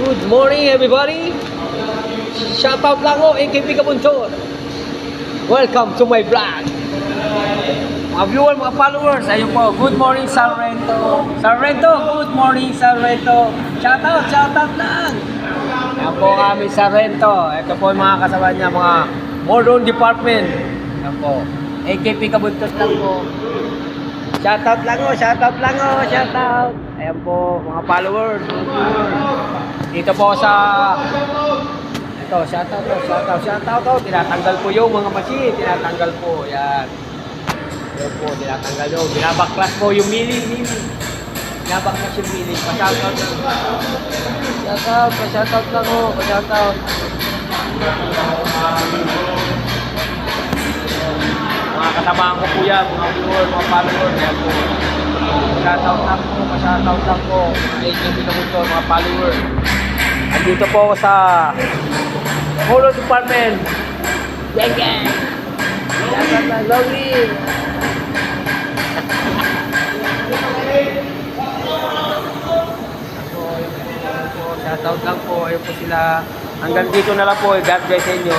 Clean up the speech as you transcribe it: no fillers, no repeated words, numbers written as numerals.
Good morning everybody! Shoutout lang ko, AKP Kabuntor. Welcome to my vlog. Mga viewers, mga followers, ayun po. Good morning Sarrento. Sarrento, good morning Sarrento. Shoutout lang. Ayan po kami Sarrento. Ito po yung mga kasama niya, mga Modern Department. Ayan po. AKP Kabuntor lang po. Shoutout lang ko. Ayan po, mga followers. Dito po sa ito, shoutout. Tinatanggal po yung mga machine, tinatanggal po. Yan. Yan po, tinatanggal yung. Binabaklas po yung milling. Binabaklas yung milling. Pa-shoutout lang. Pa-shoutout lang po. Pa-shoutout. Mga kasamahan ko po yan, mga viewers, mga followers. Yan po. Pa-shoutout lang po. AKP Kabuntor, mga followers. Andito po ako sa Polo Department. Gang! Shoutout lang, Lowly! Shoutout lang po. Ayun po sila. Hanggang dito na lang po. God bless sa inyo.